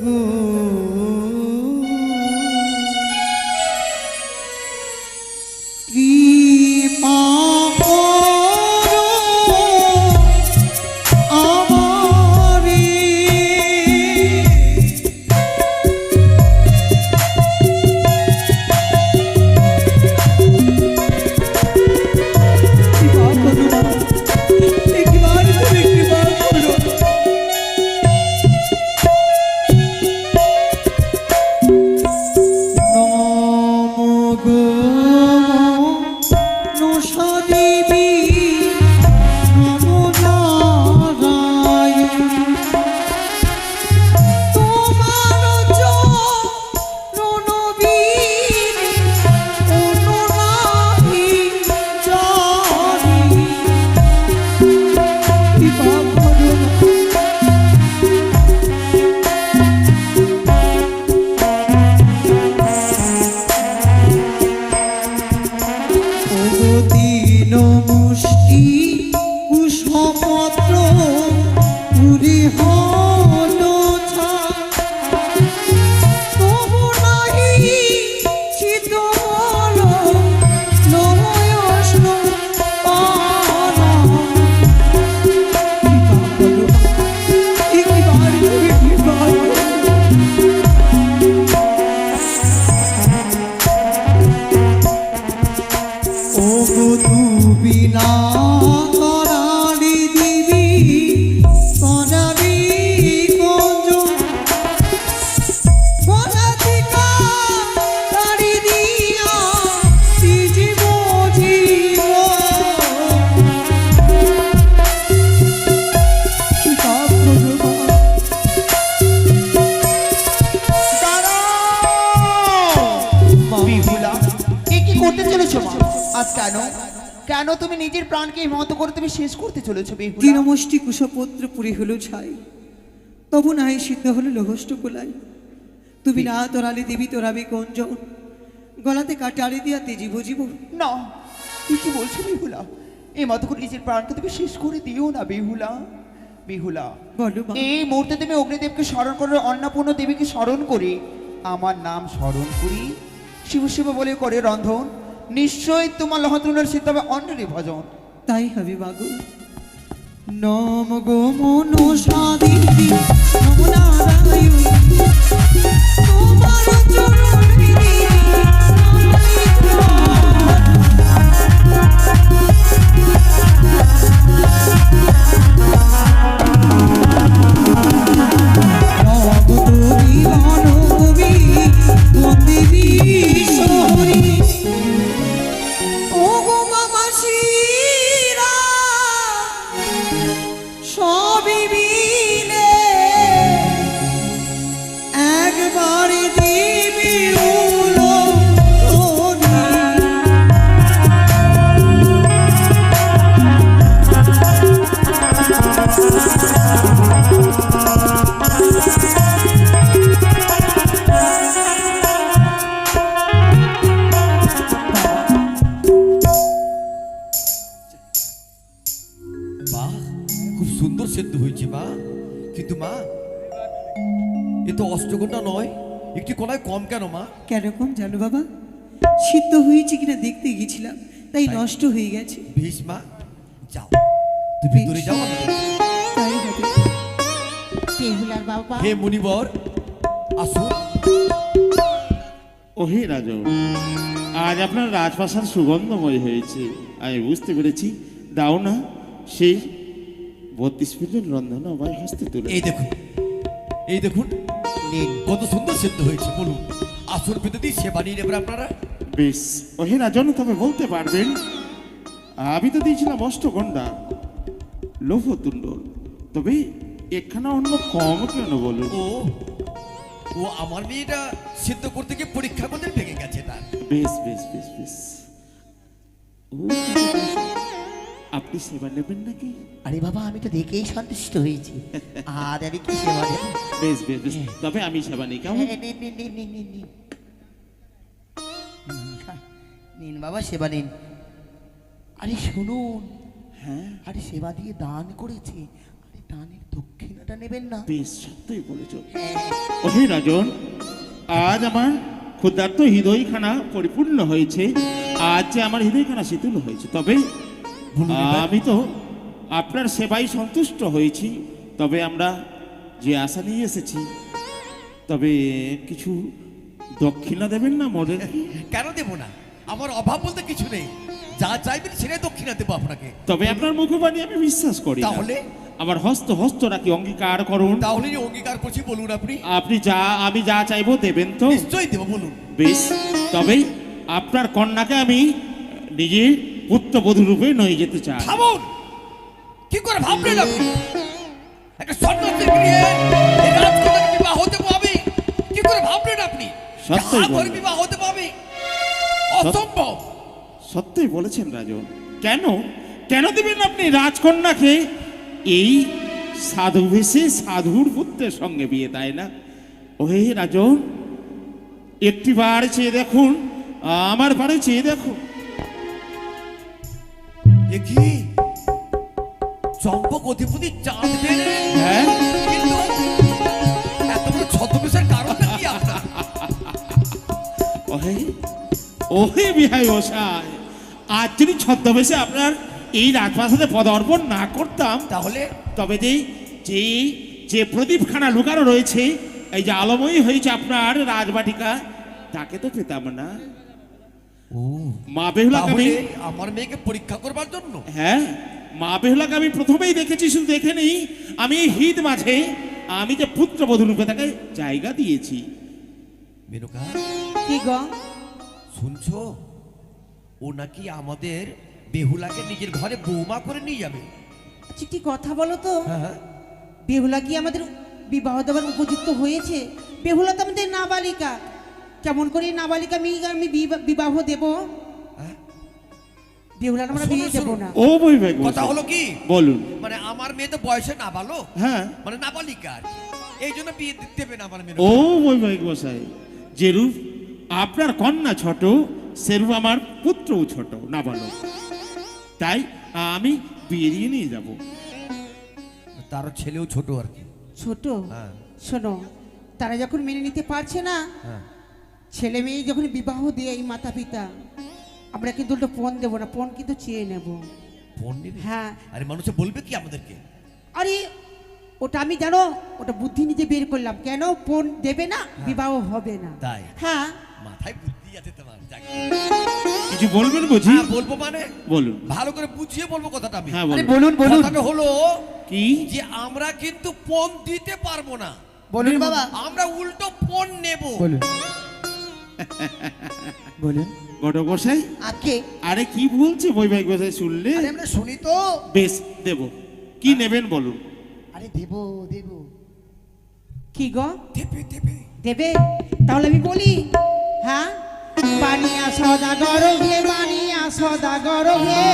গো কৃপা করো আমারে কৃপা করো একবার তুমি কৃপা করো কেন তুমি নিজের প্রাণকে মত করে তুমি শেষ করতে চলেছো বেহুলা? তৃণমুষ্টি কুশপত্র পুরি হলো ছাই, তবু নাই সিদ্ধ হলো লোহষ্ট কোলাই। তুমি না তোরালে দেবী তোরাবে কঞ্জন, গলাতে কাটারে দিয়া তেজিব জীব। না, তুই কি বলছো বেহুলা? এই মত করে নিজের প্রাণকে তুমি শেষ করে দিও না বেহুলা। বেহুলা, বলো মা। এই মুহূর্তে তুমি অগ্নিদেবকে স্মরণ করে, অন্নপূর্ণ দেবীকে স্মরণ করে, আমার নাম স্মরণ করি, শিব শিব বলে করে রন্ধন, নিশ্চয়ই তোমার লহত্রুণের সিদ্ধ হবে অন্যেরই ভজন। তাই হবে বাগু। নম গো মনসা দেবী নম নারায়ণ, তোমার চরণ বিধি সেদ্ধ হয়েছে মা, কিন্তু মা এ তো অষ্টকন্যা নয়, একটি কণায় কম কেন মা? কেন কম জানো বাবা? সিদ্ধ হয়েছে কিনা দেখতে গেছিলাম, তাই নষ্ট হয়ে গেছে। বেশ মা, যাও তুমি ভিতরে যাও। তাই হবে। বেহুলার বাবা, হে মুনিবর আসুন। ওহে রাজন, আজ আপনার রাজপ্রাসাদ সুগন্ধময় হয়েছে, আমি বুঝতে পেরেছি। দাও না সেই 32 মিনিট রন্ধন আমার হস্তে তুলে। এই দেখুন, এই দেখুন কত সুন্দর সিদ্ধ হয়েছে। বলুন, আসুন পেতে দিই, সে বানিয়ে নেবেন আপনারা। বেশ, ওহে রাজন, তবে বলতে পারবেন আমি তো দিয়েছিলাম অষ্টগন্ডা লৌহতুণ্ড, তবে এখানে অন্য কম কেন বলুন? ও ও আমার মেয়েটা সিদ্ধ করতে গিয়ে পরীক্ষা করতে ভেঙে গেছে তার। বেশ বেশ বেশ বেশ, ও আপনি সেবা নেবেন নাকি? আরে বাবা, আমি তো দেখেই সন্তুষ্ট হয়েছি, আর আরে কি সেবা দেব? বেশ বেশ বেশ, তবে আমি সেবা নিই কেমন? নিন বাবা, সেবা নিন। আরে শুনুন, হ্যাঁ, আরে সেবা দিয়ে দান করেছে, আরে টানে দক্ষিণাটা নেবেন না? বেশ সত্যই বলেছ। ওহে রাজন, আজ আমার ক্ষুদ্রার্ত হৃদয়খানা পরিপূর্ণ হয়েছে, আজ যে আমার হৃদয়খানা শীতল হয়েছে। তবে আমি তো আপনার সেবায় সন্তুষ্ট হয়েছি, তবে আমরা যে আশা নিয়ে এসেছি, তবে কিছু দক্ষিণা দেবেন না মডেল? কেন দেবো না? আমার অভাব বলতে কিছু নেই, যা চাইবেন সেটাই দক্ষিণা দেবো আপনাকে। তবে আপনার মুখবাণী আমি বিশ্বাস করি না। তাহলে আমার হস্ত হস্ত রাখি অঙ্গীকার করুন। তাহলে যে অঙ্গীকার করছি বলুন আপনি। আপনি আমি যা চাইবো দেবেন তো? নিশ্চয়ই দেবো, বলুন। বেশ, তবে আপনার কন্যাকে আমি নিজের পুত্রবধূ রূপে নিয়ে যেতে চাই। থামুন! কি করে ভাবলেন আপনি? একটা সন্ন্যাসীর গৃহে এই রাজকন্যাকে বিবাহ দেবো আমি? কি করে ভাবলেন আপনি? সত্যই যা করে বলুন। বিবাহ দেবো আমি? অসম্ভব। সত্যই বলেছেন রাজন। কেন কেন দেবেন আপনি রাজকন্যাকে এই সাধু বেশে সাধুর পুত্রের সঙ্গে বিয়ে, তাই না? ওহে রাজন, একটিবার চেয়ে দেখুন, আমার পারে চেয়ে দেখুন। এ কি চম্পক অধিপতি চাঁদ বেড়ে? হ্যাঁ, কিন্তু এত বড় ছদ্মবেশের কারণটা কি আপনার? ওহে ওহে বিহাই মশাই, আজ যদি ছদ্মবেশে আপনার এই রাজপ্রাসাদে পদার্পণ না করতাম, তাহলে তবে যে যে প্রদীপখানা লুকানো রয়েছে, এই যে আলোময়ী হয়েছে আপনার রাজবাটিকা, তাকে তো পেতাম না। ও, মা বেহুলাকে আমি, তাহলে আমার মেয়েকে পরীক্ষা করবার জন্য? হ্যাঁ, মা বেহুলাকে আমি প্রথমেই দেখেছি, শুধু দেখে নেই, আমি এই হিত মাঝে আমি যে পুত্রবধূ রূপে তাকে জায়গা দিয়েছি। মেনকা, কি গো? শুনছো? ও নাকি আমাদের বেহুলাকে নিজের ঘরে বৌমা করে নিয়ে যাবে। আচ্ছা, কি কথা বলো তো? হ্যাঁ, বেহুলা কি আমাদের বিবাহ দেওয়ার উপযুক্ত হয়েছে? বেহুলা তো আমাদের নাবালিকা, কেমন করে নাবালিকা আমি বিবাহ দেব? হ্যাঁ? বেহুলার আমরা বিয়ে দেবো না। ও বই ভাই, কথা হলো কি, বলুন। মানে আমার মেয়ে তো বয়সে নাবালক, হ্যাঁ, মানে নাবালিকা আর কি। এই জন্য বিয়ে দেবে না আমার মেয়ে। ও বৈবাহিক মশাই, যেরূপ আপনার কন্যা ছোট, সেরূপ আমার পুত্রও ছোট, নাবালক, তাই আমি বেরিয়ে নিয়ে যাব। তার ছেলেও ছোট আর কি। ছোট? হ্যাঁ, শোনো, তারা যখন মেনে নিতে পারছে না, হ্যাঁ। ছেলে মেয়ে যখন বিবাহ দিয়ে এই মাতা পিতা, আমরা কিন্তু ওটা পণ দেবো না, পণ কিন্তু চেয়ে নেব। ফোন নেবে? হ্যাঁ। আরে মানুষে বলবে কি আমাদেরকে? আরে ওটা আমি জানো, ওটা বুদ্ধি নিজে বের করলাম। কেন পণ দেবে না, বিবাহ হবে না। তাই? হ্যাঁ। মাথায় বুদ্ধি আছে তোমার। যাক। কিছু বলবেন বুঝি? হ্যাঁ, বলবো মানে বলুন। ভালো করে বুঝিয়ে বলবো কথাটা আমি। হ্যাঁ, আরে বলুন। বলুন কথাটা হলো কি? যে আমরা কিন্তু পণ দিতে পারবো না, বলুন বাবা, আমরা উল্টো পণ নেব। বলুন বলুন। বড় গোসাই, আজকে আরে কি বলছে বৈবাহিক গোসাই, শুনলে? আরে আমরা শুনি তো। বেশ, দেব। কি নেবেন বলুন। আরে দেব দেব। কি গো? দেবে দেবে। দেবে? তাহলে আমি বলি। হ্যাঁ, বানিয়া সদাগর হে, বানিয়া সদাগর হে,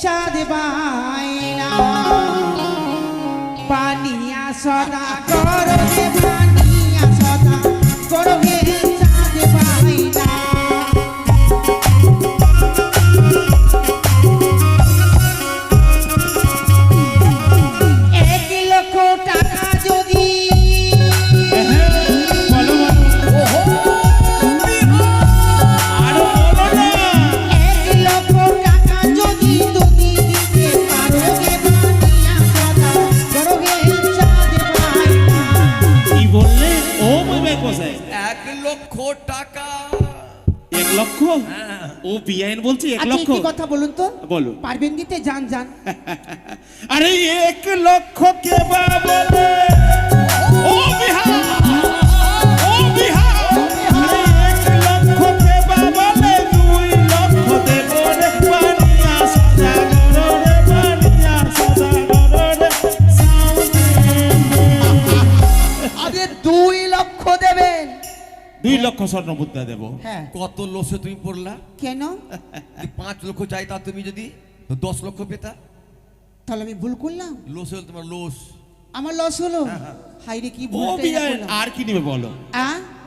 চাঁদ বাইনা। বানিয়া সদাগর হে, বানিয়া সদাগর হে, চাঁদ বাইনা। এক লক্ষ টাকা যদি বলো, বলো। আরো বলো না। 1 লক্ষ টাকা যদি তুমি দিতে পারো গে, বানিয়া সদাগর হে, চাঁদ বাইনা। কি বললে ও বৈবাহিক গোসাই? 1 লক্ষ টাকা। 1 লক্ষ? হ্যাঁ। ও বিআইন বলছে 1 আচ্ছা, লক্ষ। একটি কথা বলুন তো, বলুন। পারবেন দিতে? যান যান। আরে 1 লক্ষ কে বা বলে? ও বিহার, ও বিহার, আরে 1 লক্ষ কে বা বলে? 2 লক্ষ দেব রে, বানিয়া সদাগর রে, বানিয়া সদাগর রে, আরে 2 লক্ষ দেবেন? 2 লক্ষ স্বর্ণ মুদ্রা দেব। হ্যাঁ। কত লোসে তুমি পড়লা? কেন? যদি 5 লক্ষ চাইতা তুমি, যদি তো 10 লক্ষ পেতা। তাহলে আমি ভুল করলাম, লোস হলো তোমার, লোস। আমার লস হলো। হাইরে কি ও ভুল বিআইন আর কি নেবে বলো?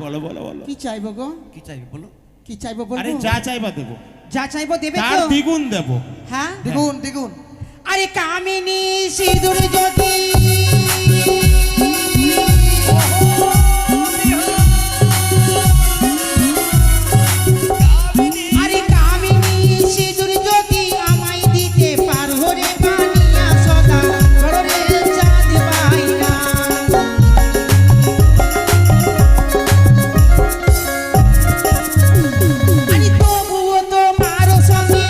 বলো বলো বলো। কি চাইবো গো? কি চাইবে বলো? কি চাইবো আরে বলবো? যা চাইবা দেব, যা চাইবো দেবে তার তো? দ্বিগুণ দেব। হ্যাঁ, দ্বিগুণ দ্বিগুণ। আরে কামিনী সিঁদুর জ্যোতি আরে কামিনী সিঁদুর জ্যোতি আমায় দিতে পারো রে বানিয়া সদা রে চাঁদ পাইনা আরে তবুও তোমার সঙ্গে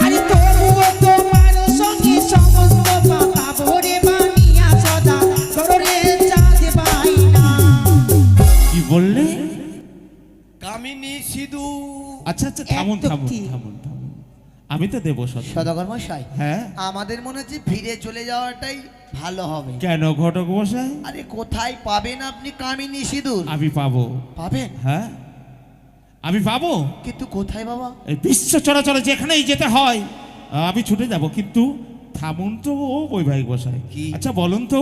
আরে তবুও তোমার সঙ্গে সমস্ত পাতা ভরে বানিয়া সদা রে চাঁদ পাইনা কি বললে? কামিনী সিধু। আচ্ছা আচ্ছা, থামুন একদম থামুন ঠিক। থামুন থামুন, আমি তো দেবো সত্য। সদাগর মশাই, হ্যাঁ, আমাদের মনে হচ্ছে ফিরে চলে যাওয়াটাই ভালো হবে। কেন ঘটক মশাই? আরে কোথায় পাবেন আপনি কামিনী সিঁদুর? আমি পাবো। পাবেন, হ্যাঁ, আমি পাবো। কিন্তু কোথায় বাবা? এই বিশ্ব চরাচরে যেখানেই যেতে হয় আমি ছুটে যাব, কিন্তু থামুন তো ও বৈবাহিক মশাই। কি? আচ্ছা বলুন তো,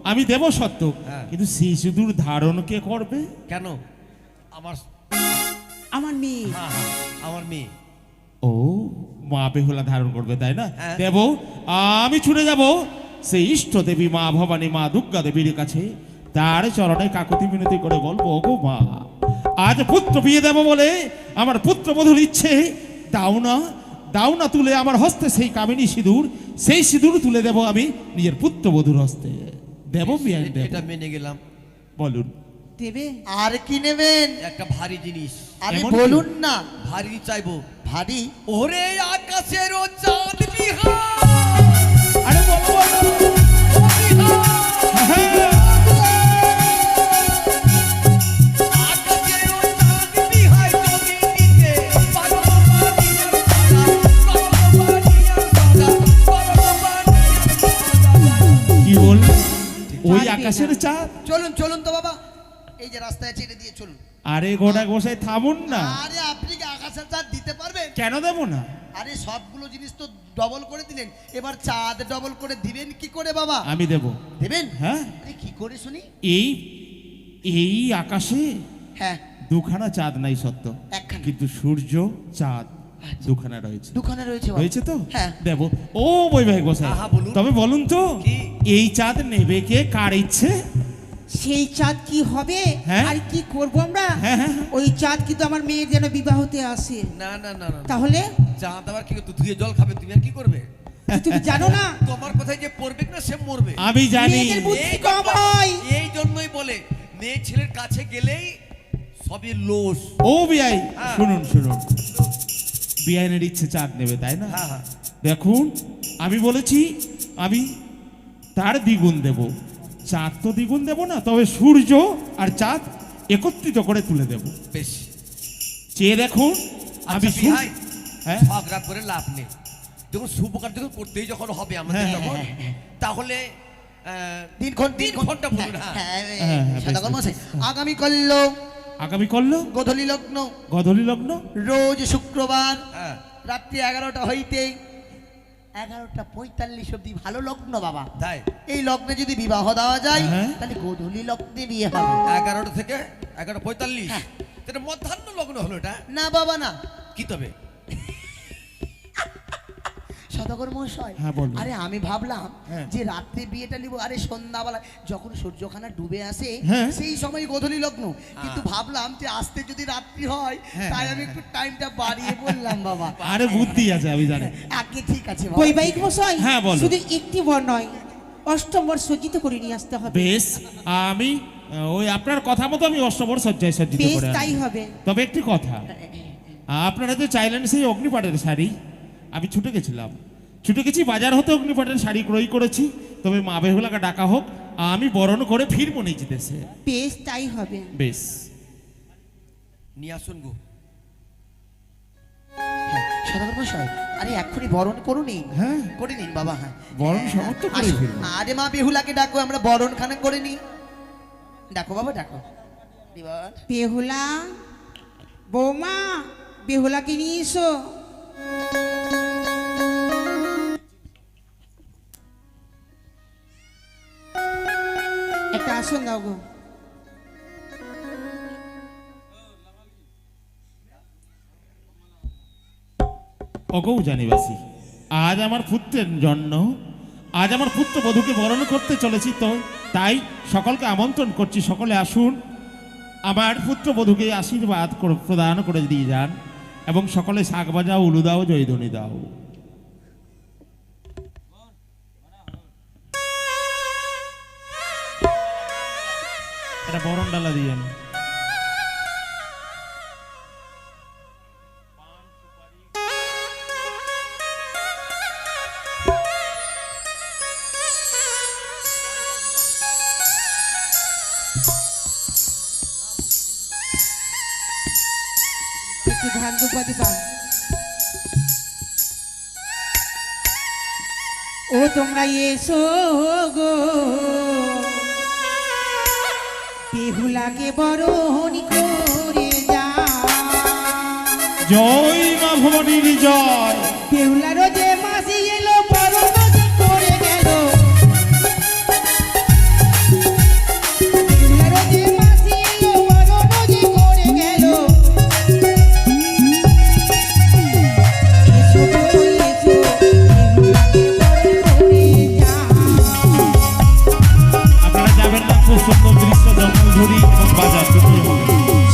আমি দেব সত্য, হ্যাঁ। কিন্তু সেই সিঁদুর ধারণ কে করবে? কেন? আমার আমার মেয়ে হ্যাঁ হ্যাঁ, আমার মেয়ে। ও, মা বেহুলা ধারণ করবে, তাই না? হ্যাঁ। দেব, আমি ছুটে যাব সেই ইষ্ট দেবী মা ভবানী মা দুর্গা দেবীর কাছে, তার চরণে কাকুতি মিনতি করে বলবো, ওগো মা, আজ পুত্র বিয়ে দেব বলে আমার পুত্রবধূর ইচ্ছে, দাও না, দাও না তুলে আমার হস্তে সেই কামিনী সিঁদুর, সেই সিঁদুর তুলে দেব আমি নিজের পুত্রবধূর হস্তে। দেব বিয়ান দেব। এটা মেনে গেলাম। বলুন। দেবে আর কি নেবেন? একটা ভারী জিনিস। আরে এমন কি? বলুন না। ভারী চাইবো। ভারী? ওরে আকাশের ও চাঁদ বিহার, আরে বলো, বলো। ও বিহার। হ্যাঁ। আকাশের ও চাঁদ বিহার যদি দিতে পারো বানিয়া সাদা, পারো বানিয়া সাদা, পারো বানিয়া সাদা। কি বল? ওই পারবে আকাশের না। চাঁদ? চলুন চলুন তো বাবা, এই যে রাস্তায় ছেড়ে দিয়ে চলুন। আরে গোটা গোসাই থামুন না। আরে আপনি কি আকাশের চাঁদ দিতে পারবেন? কেন দেব না? আরে সবগুলো জিনিস তো ডবল করে দিলেন, এবার চাঁদ ডবল করে দিবেন কি করে বাবা? আমি দেব। দেবেন? হ্যাঁ, আরে কি করে শুনি? এই এই আকাশে হ্যাঁ, দুখানা চাঁদ নাই সত্য, একখানা। কিন্তু সূর্য চাঁদ আচ্ছা। দুখানা রয়েছে। দুখানে রয়েছে বাবা। রয়েছে তো? হ্যাঁ। দেব। ও বৈবাহিক গোসাই, আহা, বলুন। তবে বলুন তো, কি? এই চাঁদ নেবে কে, কার ইচ্ছে? সেই চাঁদ কি হবে হ্যাঁ? আর কি করব আমরা? হ্যাঁ, হ্যাঁ, হ্যাঁ। ওই চাঁদ কিন্তু আমার মেয়ের যেন বিবাহতে আসে। না না না না, তাহলে চাঁদ আবার কি করতো? ধুয়ে জল খাবে, তুমি আর কি করবে? তুমি জানো না তোমার কথায় যে পড়বে না সে মরবে। আমি জানি। মেয়েদের বুদ্ধি এই কম হয়। এই জন্যই বলে মেয়ে ছেলের কাছে গেলেই সবই লোস। ও বিআই, হ্যাঁ। শুনুন শুনুন, বিআইনের ইচ্ছে চাঁদ নেবে, তাই না? হ্যাঁ হ্যাঁ, দেখুন, আমি বলেছি আমি তার দ্বিগুণ দেব। চাঁদ তো দ্বিগুণ দেব না, তবে সূর্য আর চাঁদ একত্রিত করে তুলে দেব। বেশ। চেয়ে দেখুন, আমি আচ্ছা বিহাই, হ্যাঁ, ঝগড়া করে লাভ নেই। যখন শুভ কার্য যখন করতেই যখন হবে আমাদের হ্যাঁ, তখন, তাহলে দিন ঘন্টা বলুন। হ্যাঁ হ্যাঁ, বেশ, সদাগর বেশ, মশাই, বেশ। আগামী কল্য আগামী করলো গোধূলি লগ্ন, গধূলি লগ্ন। রোজ শুক্রবার হ্যাঁ, রাত্রি 11টা হইতে 11:45 অব্দি ভালো লগ্ন বাবা। তাই এই লগ্নে যদি বিবাহ দেওয়া যায় হ্যাঁ। তাহলে গোধূলি লগ্নে বিয়ে হবে। 11টা থেকে 11:45। হ্যাঁ। এটা মধ্যাহ্ন লগ্ন হলো এটা। না বাবা না, কি তবে? সদাগর মশাই, হ্যাঁ, বলুন। আরে আমি ভাবলাম হ্যাঁ। যে রাত্রে বিয়েটা নিব, আরে সন্ধ্যাবেলা যখন সূর্যখানা ডুবে আসে হ্যাঁ। সেই সময় গোধূলি লগ্ন, কিন্তু ভাবলাম যে আসতে যদি রাত্রি হয় হ্যাঁ, তাই আমি একটু টাইমটা বাড়িয়ে বললাম বাবা। আরে বুদ্ধি আছে, আমি জানি। আগে ঠিক আছে বাবা। বৈবাহিক মশাই হ্যাঁ, বলো। শুধু একটি বর নয়, অষ্টম বর সজ্জিত করে নিয়ে আসতে হবে। বেশ, আমি ওই আপনার কথা মতো আমি অষ্টবর সজ্জায় সজ্জিত বেশ করে তাই আনবো। হবে। তবে একটি কথা, আপনারা যে চাইলেন সেই অগ্নিপাটের শাড়ি, আমি ছুটে গেছিলাম, ছুটে গেছি বাজার হতে অগ্নিপাটের শাড়ি ক্রয় করেছি। তবে মা বেহুলাকে ডাকা হোক, আমি বরণ করে ফিরবো নিজ দেশে। বেশ তাই হবে। বেশ, নিয়ে আসুন গো। হ্যাঁ, সদাগর মশাই, আরে এক্ষুনি বরণ করুন, হ্যাঁ, করে নিন বাবা। হ্যাঁ, বরণ সমর্থ করে আসুন। ফিরবো। আরে মা বেহুলাকে ডাকো, আমরা বরণ খানা করে নিই। ডাকো বাবা ডাকো। দিবার। বেহুলা, বৌমা, বেহুলাকে নিয়ে এসো। একটা আসন দাও গো। অগৌ জানিবাসী, আজ আমার পুত্রের জন্য, আজ আমার পুত্র বধূকে বরণ করতে চলেছি, তো তাই সকলকে আমন্ত্রণ করছি, সকলে আসুন, আমার পুত্র বধূকে আশীর্বাদ প্রদান করে দিয়ে যান এবং সকলে শাক বাজাও, উলু দাও, জয়ধ্বনি দাও। এটা বরণ ডালা দিয়ে একটু ধান দুপা দিবা। ও তোমরা এসো গো, বেহুলাকে বরণ করে যা। জয় মা ভবানীর জয়। বেহুলারও যে মাসি এলো, বরণ যে করে গেল। বেহুলারও যে মাসি এলো, বরণ যে করে গেল। এসো গো এসো, বেহুলাকে বরণ করে যা। আপনারা যাবেন না, খুব সুন্দর দৃশ্য, জঙ্গল ঝুড়ি এবং বাজার দুটোই হবে।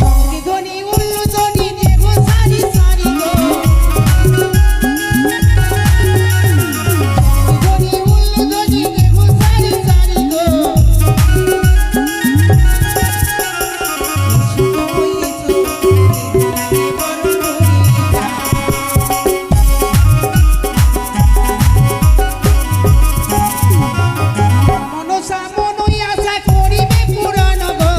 সঙ্গে ধ্বনি উল্লুধ্বনি দেখো সারি সারি গো। ধ্বনি উল্লুধ্বনি দেখো সারি সারি গো। এসো গো এসো, বেহুলাকে বরণ করে যা। মনসা মনই আশা করিবে পূরণ গো।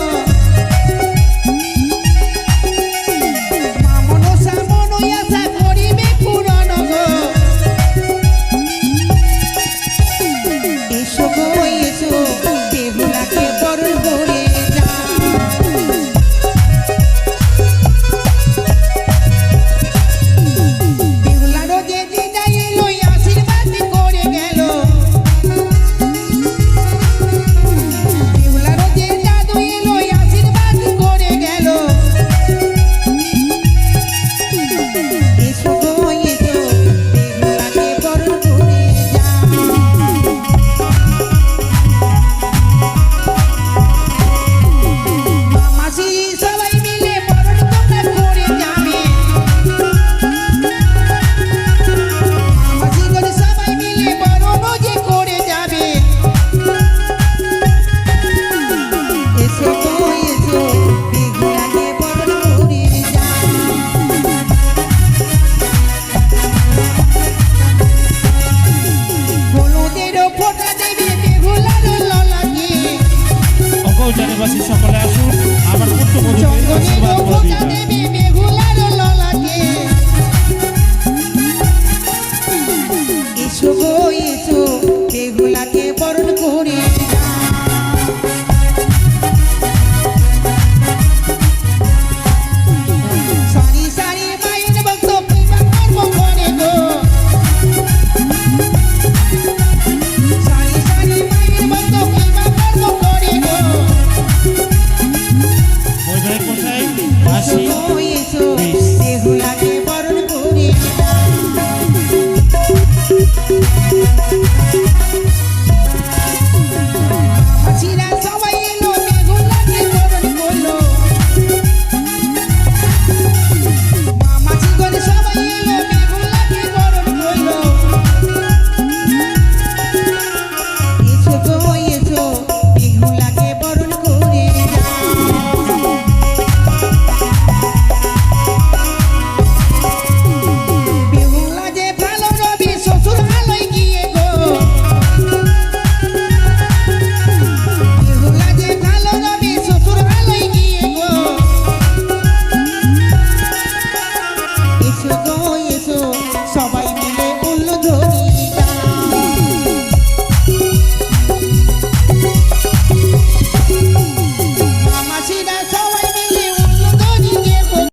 মা মনসা মনই আশা করিবে পূরণ গো। এসো গো এসো, বেহুলাকে বরণ করে যা। বেহুলারও যে দিদাই এলো, আশীর্বাদ করে গেল। বেহুলারও যে জাদু এলো, আশীর্বাদ করে গেল। এসো গো এসো, বেহুলাকে বরণ করে যা। মাসি সবাই মিলে বরণ তোমরা করে যাবে। মাসি গরি সবাই মিলে বরণ যে করে যাবে। এসো গো এসো, বেহুলাকে বরণ করে যা। হলুদেরও ফোঁটা দেবে বেহুলার ললাটে। অগৌ জানিবাসী, সকলে আসুন, আমার পুত্র বধূকে আশীর্বাদ